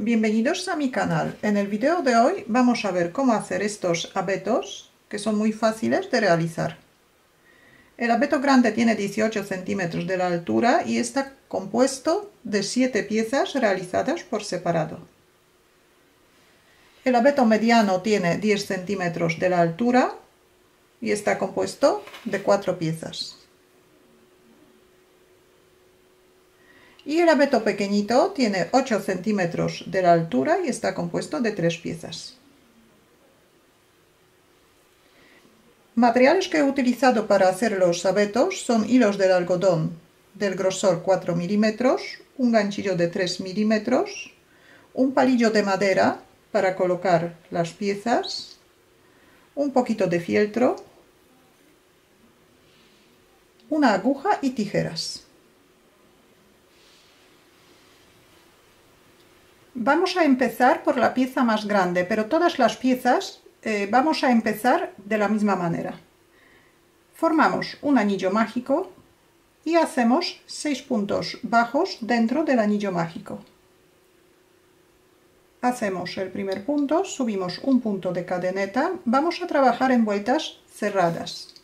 Bienvenidos a mi canal. En el video de hoy vamos a ver cómo hacer estos abetos, que son muy fáciles de realizar. El abeto grande tiene 18 centímetros de la altura y está compuesto de 7 piezas realizadas por separado. El abeto mediano tiene 10 centímetros de la altura y está compuesto de 4 piezas. Y el abeto pequeñito tiene 8 centímetros de la altura y está compuesto de 3 piezas. Materiales que he utilizado para hacer los abetos son hilos del algodón del grosor 4 milímetros, un ganchillo de 3 milímetros, un palillo de madera para colocar las piezas, un poquito de fieltro, una aguja y tijeras. Vamos a empezar por la pieza más grande, pero todas las piezas vamos a empezar de la misma manera. Formamos un anillo mágico y hacemos 6 puntos bajos dentro del anillo mágico. Hacemos el primer punto, subimos un punto de cadeneta, vamos a trabajar en vueltas cerradas.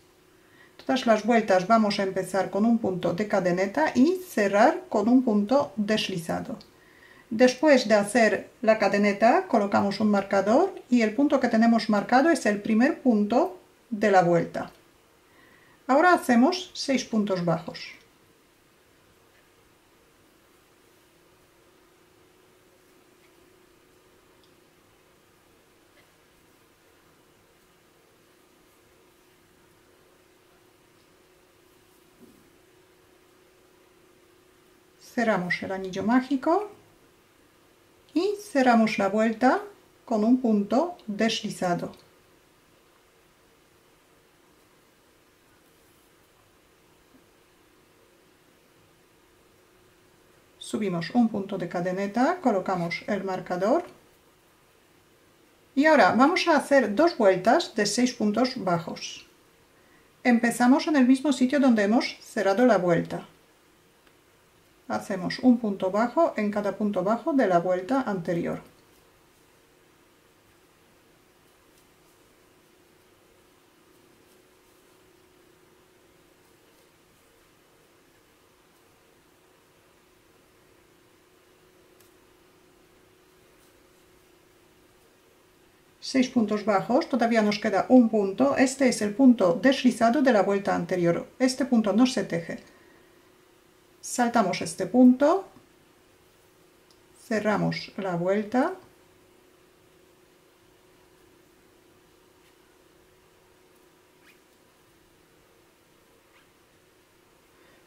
Todas las vueltas vamos a empezar con un punto de cadeneta y cerrar con un punto deslizado. Después de hacer la cadeneta colocamos un marcador y el punto que tenemos marcado es el primer punto de la vuelta. Ahora hacemos 6 puntos bajos. Cerramos el anillo mágico y cerramos la vuelta con un punto deslizado. Subimos un punto de cadeneta, colocamos el marcador y ahora vamos a hacer dos vueltas de 6 puntos bajos. Empezamos en el mismo sitio donde hemos cerrado la vuelta. Hacemos un punto bajo en cada punto bajo de la vuelta anterior. Seis puntos bajos, todavía nos queda un punto. Este es el punto deslizado de la vuelta anterior. Este punto no se teje. Saltamos este punto, cerramos la vuelta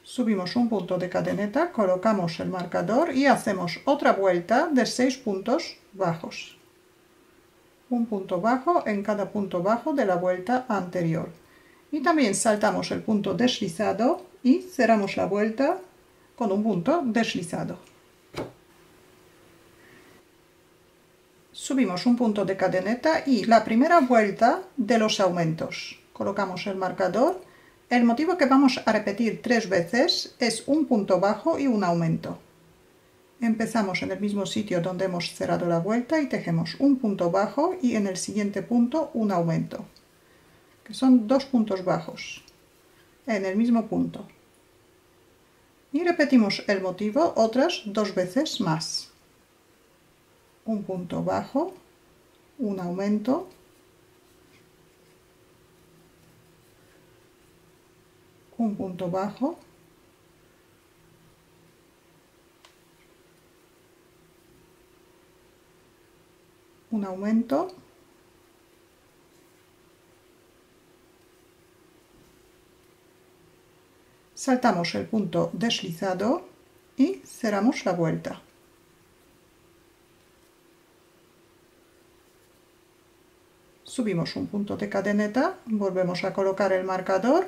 subimos un punto de cadeneta, colocamos el marcador y hacemos otra vuelta de 6 puntos bajos. Un punto bajo en cada punto bajo de la vuelta anterior. Y también saltamos el punto deslizado y cerramos la vuelta con un punto deslizado. Subimos un punto de cadeneta y la primera vuelta de los aumentos. Colocamos el marcador. El motivo que vamos a repetir 3 veces es un punto bajo y un aumento. Empezamos en el mismo sitio donde hemos cerrado la vuelta y tejemos un punto bajo y en el siguiente punto un aumento, que son 2 puntos bajos en el mismo punto. Y repetimos el motivo otras 2 veces más. Un punto bajo, un aumento, un punto bajo, un aumento, saltamos el punto deslizado y cerramos la vuelta. Subimos un punto de cadeneta, volvemos a colocar el marcador.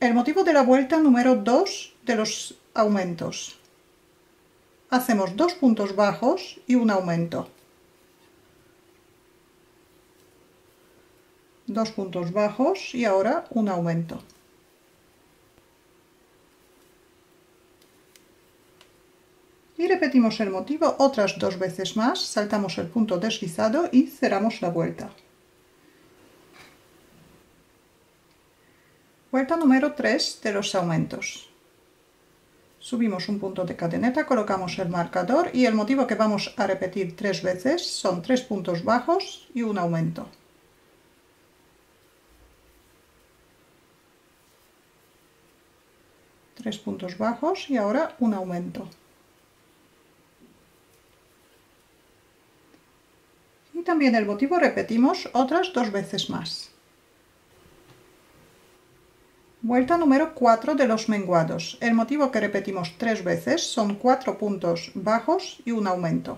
El motivo de la vuelta número 2 de los aumentos. Hacemos 2 puntos bajos y un aumento. 2 puntos bajos y ahora un aumento. Y repetimos el motivo otras 2 veces más, saltamos el punto deslizado y cerramos la vuelta. Vuelta número 3 de los aumentos. Subimos un punto de cadeneta, colocamos el marcador y el motivo que vamos a repetir 3 veces son 3 puntos bajos y un aumento. Tres puntos bajos y ahora un aumento. Y también el motivo repetimos otras 2 veces más. Vuelta número 4 de los menguados. El motivo que repetimos 3 veces son 4 puntos bajos y un aumento.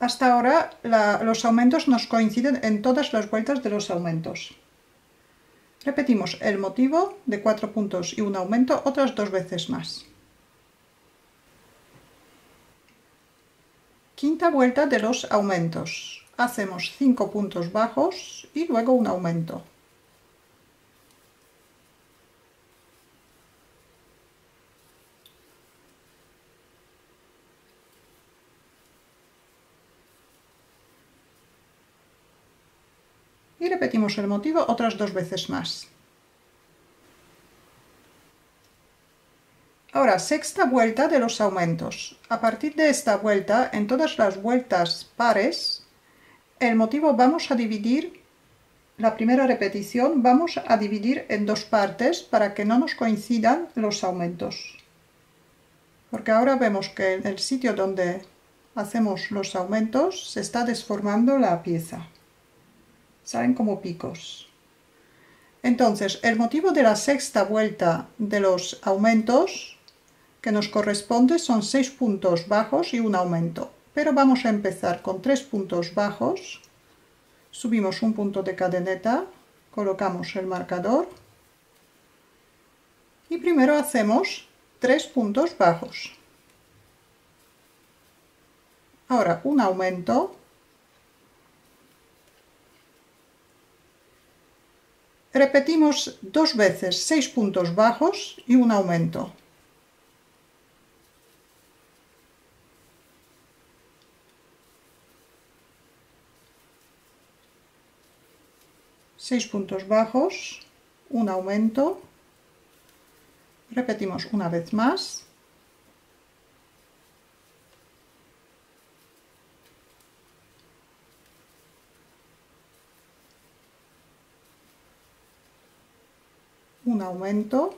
Hasta ahora los aumentos nos coinciden en todas las vueltas de los aumentos. Repetimos el motivo de 4 puntos y un aumento otras 2 veces más. Quinta vuelta de los aumentos. Hacemos 5 puntos bajos y luego un aumento. Y repetimos el motivo otras 2 veces más. Ahora, sexta vuelta de los aumentos. A partir de esta vuelta, en todas las vueltas pares, el motivo vamos a dividir, la primera repetición vamos a dividir en 2 partes para que no nos coincidan los aumentos. Porque ahora vemos que en el sitio donde hacemos los aumentos se está desformando la pieza. Salen como picos. Entonces, el motivo de la sexta vuelta de los aumentos que nos corresponde son 6 puntos bajos y un aumento. Pero vamos a empezar con 3 puntos bajos. Subimos un punto de cadeneta, colocamos el marcador y primero hacemos 3 puntos bajos. Ahora un aumento. Repetimos 2 veces 6 puntos bajos y un aumento. Seis puntos bajos, un aumento. Repetimos una vez más. Un aumento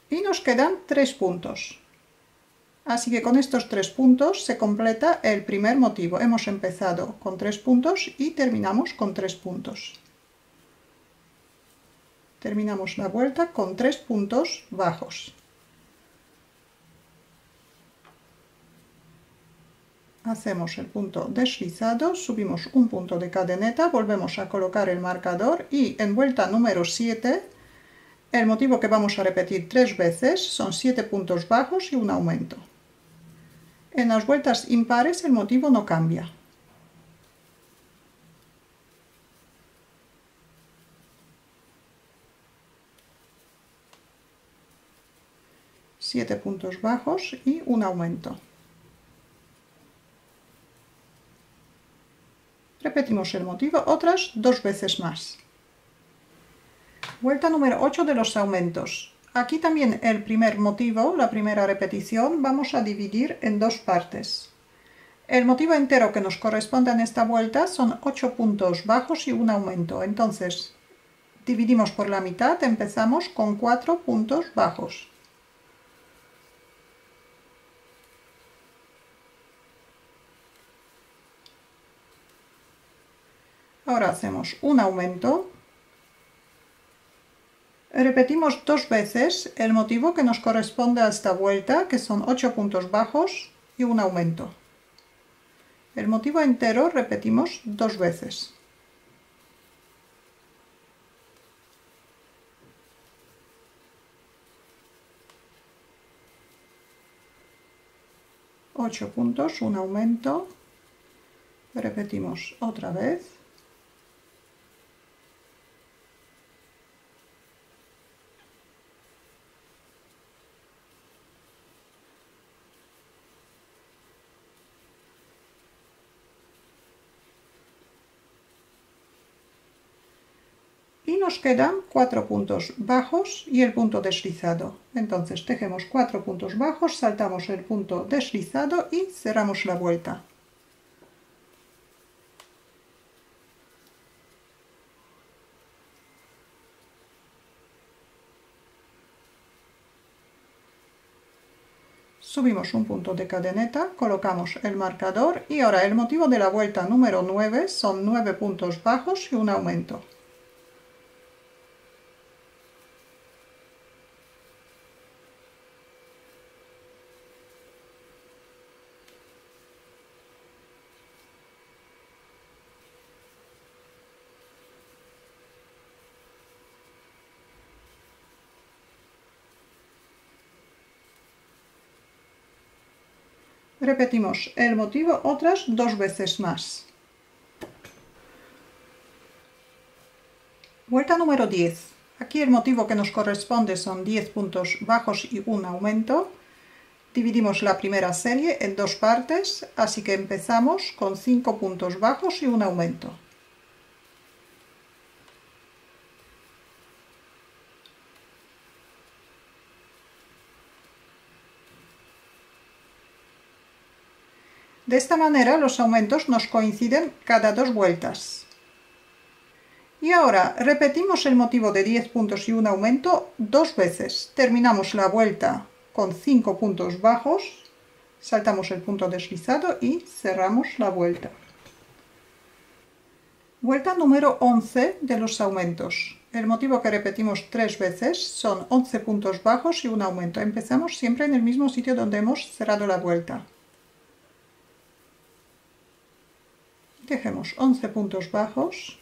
y nos quedan 3 puntos. Así que con estos 3 puntos se completa el primer motivo. Hemos empezado con 3 puntos y terminamos con 3 puntos. Terminamos la vuelta con 3 puntos bajos. Hacemos el punto deslizado, subimos un punto de cadeneta, volvemos a colocar el marcador y en vuelta número 7, el motivo que vamos a repetir 3 veces son 7 puntos bajos y un aumento. En las vueltas impares el motivo no cambia. Siete puntos bajos y un aumento. Repetimos el motivo otras 2 veces más. Vuelta número 8 de los aumentos. Aquí también el primer motivo, la primera repetición, vamos a dividir en 2 partes. El motivo entero que nos corresponde en esta vuelta son 8 puntos bajos y un aumento. Entonces, dividimos por la mitad, empezamos con 4 puntos bajos. Ahora hacemos un aumento. Repetimos 2 veces el motivo que nos corresponde a esta vuelta, que son 8 puntos bajos y un aumento. El motivo entero repetimos 2 veces. 8 puntos, un aumento, repetimos otra vez, y nos quedan 4 puntos bajos y el punto deslizado. Entonces tejemos 4 puntos bajos, saltamos el punto deslizado y cerramos la vuelta. Subimos un punto de cadeneta, colocamos el marcador y ahora el motivo de la vuelta número 9 son 9 puntos bajos y un aumento. Repetimos el motivo otras 2 veces más. Vuelta número 10. Aquí el motivo que nos corresponde son 10 puntos bajos y un aumento. Dividimos la primera serie en 2 partes, así que empezamos con 5 puntos bajos y un aumento. De esta manera los aumentos nos coinciden cada 2 vueltas. Y ahora repetimos el motivo de 10 puntos y un aumento 2 veces. Terminamos la vuelta con 5 puntos bajos, saltamos el punto deslizado y cerramos la vuelta. Vuelta número 11 de los aumentos. El motivo que repetimos 3 veces son 11 puntos bajos y un aumento. Empezamos siempre en el mismo sitio donde hemos cerrado la vuelta. Tejemos 11 puntos bajos.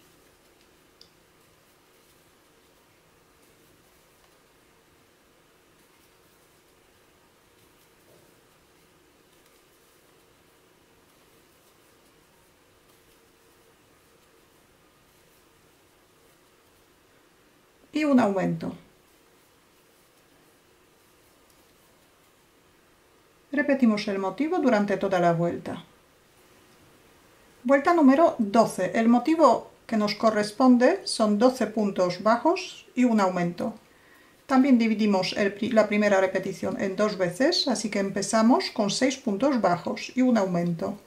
Y un aumento. Repetimos el motivo durante toda la vuelta. Vuelta número 12. El motivo que nos corresponde son 12 puntos bajos y un aumento. También dividimos la primera repetición en 2 veces, así que empezamos con 6 puntos bajos y un aumento.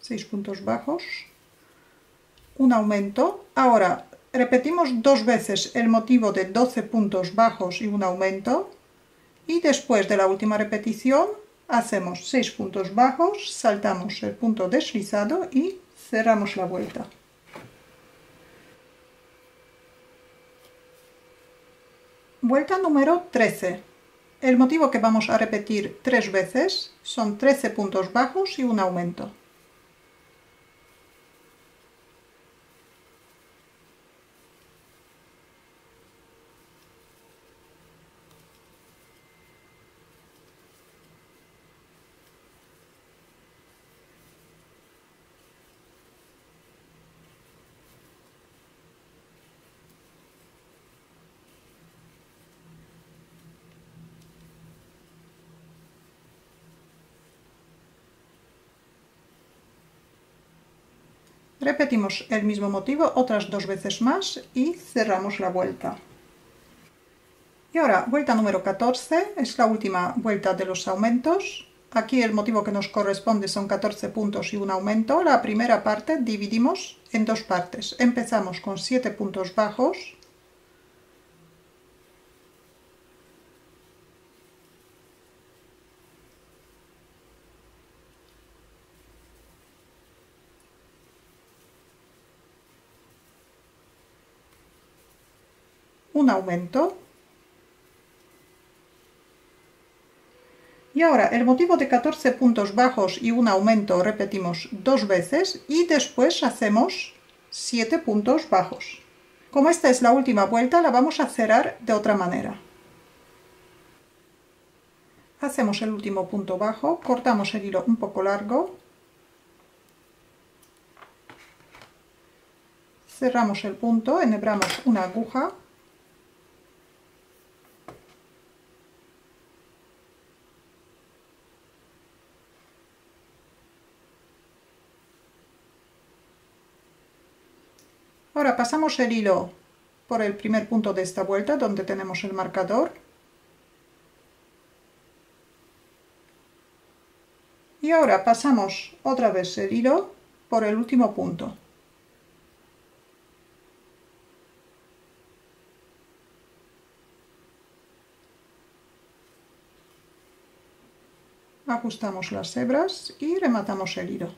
Seis puntos bajos, un aumento. Ahora repetimos 2 veces el motivo de 12 puntos bajos y un aumento, y después de la última repetición hacemos 6 puntos bajos, saltamos el punto deslizado y cerramos la vuelta. Vuelta número 13. El motivo que vamos a repetir 3 veces son 13 puntos bajos y un aumento. Repetimos el mismo motivo otras 2 veces más y cerramos la vuelta. Y ahora, vuelta número 14, es la última vuelta de los aumentos. Aquí el motivo que nos corresponde son 14 puntos y un aumento. La primera parte dividimos en 2 partes. Empezamos con 7 puntos bajos. Un aumento. Y ahora el motivo de 14 puntos bajos y un aumento repetimos 2 veces y después hacemos 7 puntos bajos. Como esta es la última vuelta, la vamos a cerrar de otra manera. Hacemos el último punto bajo, cortamos el hilo un poco largo, cerramos el punto, enhebramos una aguja, ahora pasamos el hilo por el primer punto de esta vuelta donde tenemos el marcador y ahora pasamos otra vez el hilo por el último punto. Ajustamos las hebras y rematamos el hilo.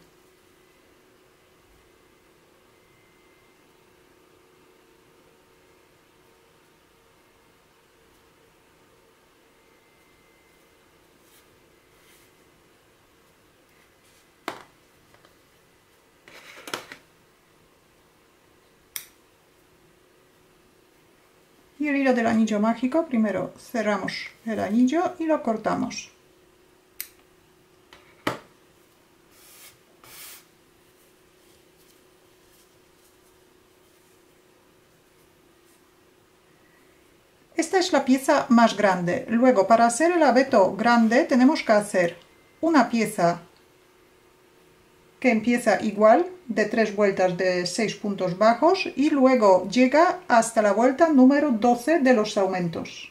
Y el hilo del anillo mágico, primero cerramos el anillo y lo cortamos. Esta es la pieza más grande. Luego, para hacer el abeto grande, tenemos que hacer una pieza que empieza igual, de 3 vueltas de 6 puntos bajos, y luego llega hasta la vuelta número 12 de los aumentos.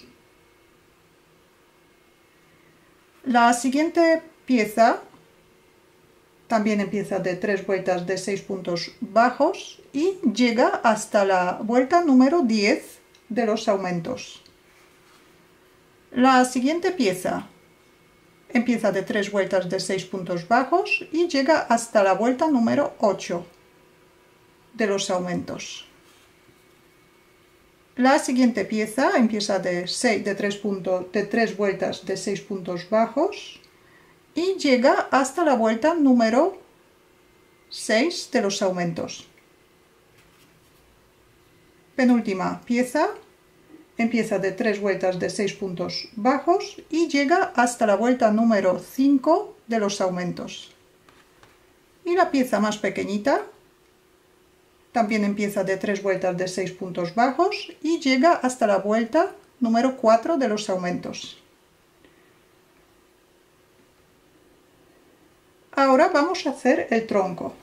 La siguiente pieza también empieza de 3 vueltas de 6 puntos bajos y llega hasta la vuelta número 10 de los aumentos. La siguiente pieza empieza de 3 vueltas de 6 puntos bajos y llega hasta la vuelta número 8 de los aumentos. La siguiente pieza empieza de 3 vueltas de 6 puntos bajos y llega hasta la vuelta número 6 de los aumentos. Penúltima pieza empieza de 3 vueltas de 6 puntos bajos y llega hasta la vuelta número 5 de los aumentos. Y la pieza más pequeñita también empieza de 3 vueltas de 6 puntos bajos y llega hasta la vuelta número 4 de los aumentos. Ahora vamos a hacer el tronco.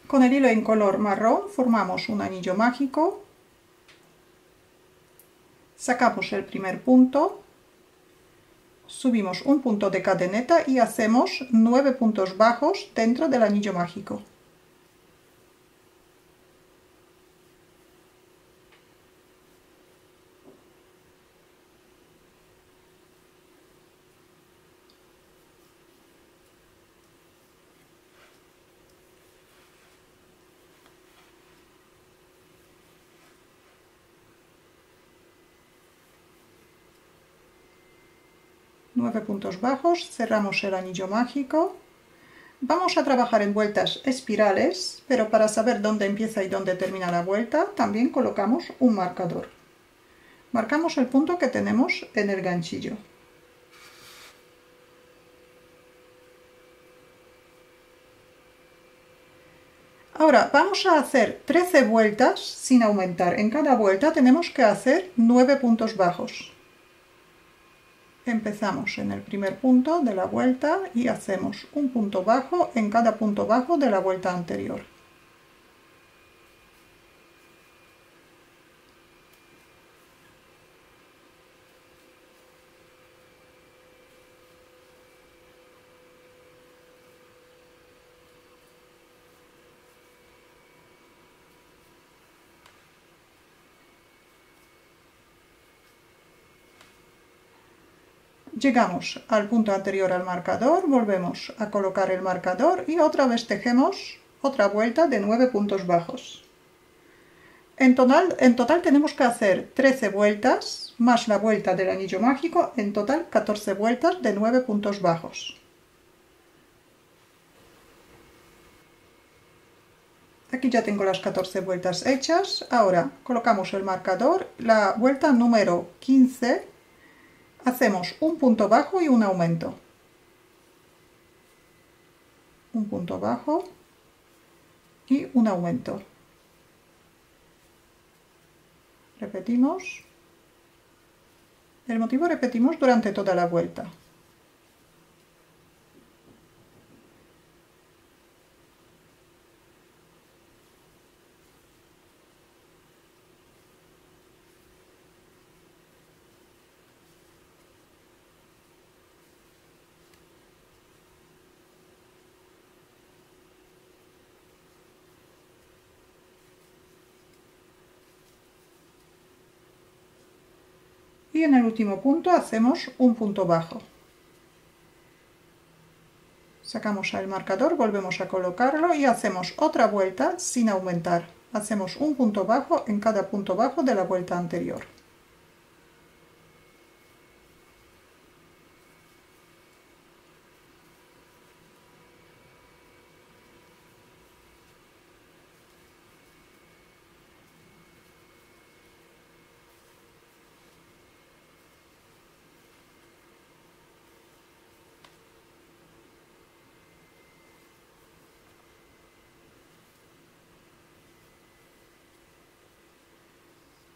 Con el hilo en color marrón formamos un anillo mágico. Sacamos el primer punto, subimos un punto de cadeneta y hacemos 9 puntos bajos dentro del anillo mágico. Nueve puntos bajos, cerramos el anillo mágico. Vamos a trabajar en vueltas espirales, pero para saber dónde empieza y dónde termina la vuelta, también colocamos un marcador. Marcamos el punto que tenemos en el ganchillo. Ahora vamos a hacer 13 vueltas sin aumentar. En cada vuelta tenemos que hacer 9 puntos bajos. Empezamos en el primer punto de la vuelta y hacemos un punto bajo en cada punto bajo de la vuelta anterior. Llegamos al punto anterior al marcador, volvemos a colocar el marcador y otra vez tejemos otra vuelta de 9 puntos bajos. En total tenemos que hacer 13 vueltas más la vuelta del anillo mágico, en total 14 vueltas de 9 puntos bajos. Aquí ya tengo las 14 vueltas hechas. Ahora colocamos el marcador. La vuelta número 15 hacemos un punto bajo y un aumento. Un punto bajo y un aumento. Repetimos. El motivo repetimos durante toda la vuelta. Y en el último punto hacemos un punto bajo. Sacamos el marcador, volvemos a colocarlo y hacemos otra vuelta sin aumentar. Hacemos un punto bajo en cada punto bajo de la vuelta anterior.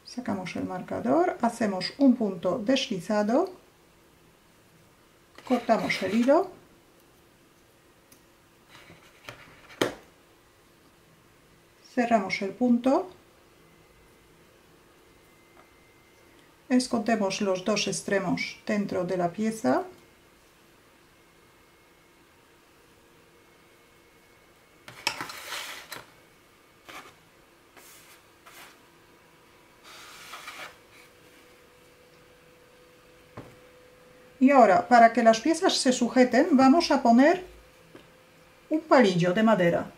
Sacamos el marcador, hacemos un punto deslizado, cortamos el hilo, cerramos el punto, escondemos los dos extremos dentro de la pieza, y ahora, para que las piezas se sujeten, vamos a poner un palillo de madera.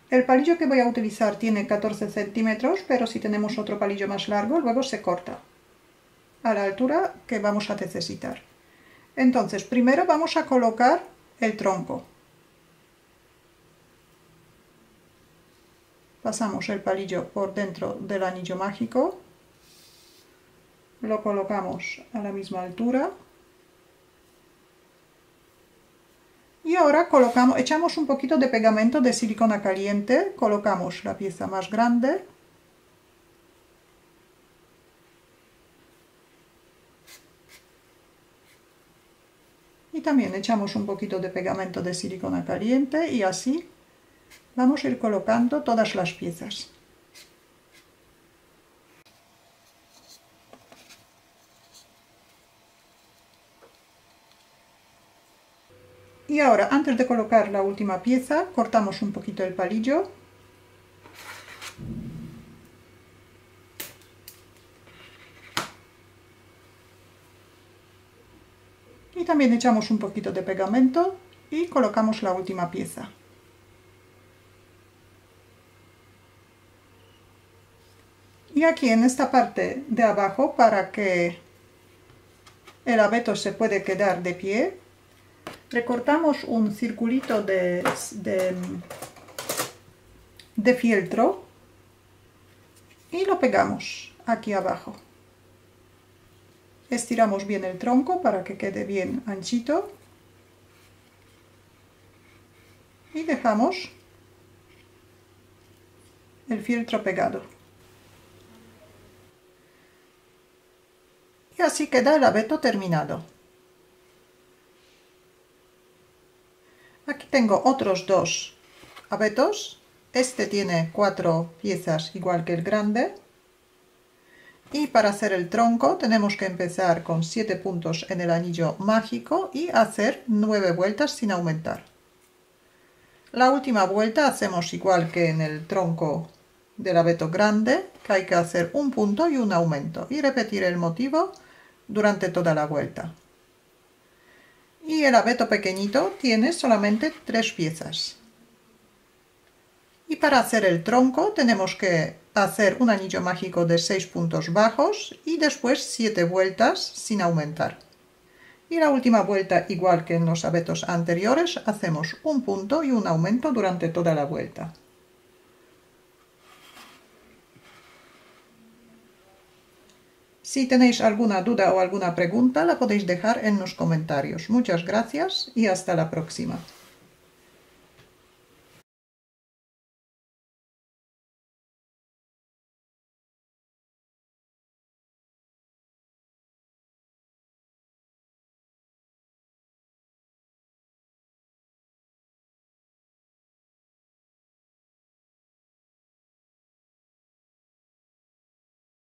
El palillo que voy a utilizar tiene 14 centímetros, pero si tenemos otro palillo más largo, luego se corta a la altura que vamos a necesitar. Entonces, primero vamos a colocar el tronco. Pasamos el palillo por dentro del anillo mágico, lo colocamos a la misma altura. Y ahora echamos un poquito de pegamento de silicona caliente, colocamos la pieza más grande. Y también echamos un poquito de pegamento de silicona caliente y así vamos a ir colocando todas las piezas. Y ahora, antes de colocar la última pieza, cortamos un poquito el palillo. Y también echamos un poquito de pegamento y colocamos la última pieza. Y aquí en esta parte de abajo, para que el abeto se pueda quedar de pie, recortamos un circulito de fieltro y lo pegamos aquí abajo. Estiramos bien el tronco para que quede bien anchito y dejamos el fieltro pegado. Y así queda el abeto terminado. Aquí tengo otros dos abetos. Este tiene 4 piezas igual que el grande. Y para hacer el tronco tenemos que empezar con 7 puntos en el anillo mágico y hacer 9 vueltas sin aumentar. La última vuelta hacemos igual que en el tronco del abeto grande, que hay que hacer un punto y un aumento y repetir el motivo durante toda la vuelta. Y el abeto pequeñito tiene solamente 3 piezas. Y para hacer el tronco tenemos que hacer un anillo mágico de 6 puntos bajos y después 7 vueltas sin aumentar. Y la última vuelta, igual que en los abetos anteriores, hacemos un punto y un aumento durante toda la vuelta. Si tenéis alguna duda o alguna pregunta, la podéis dejar en los comentarios. Muchas gracias y hasta la próxima.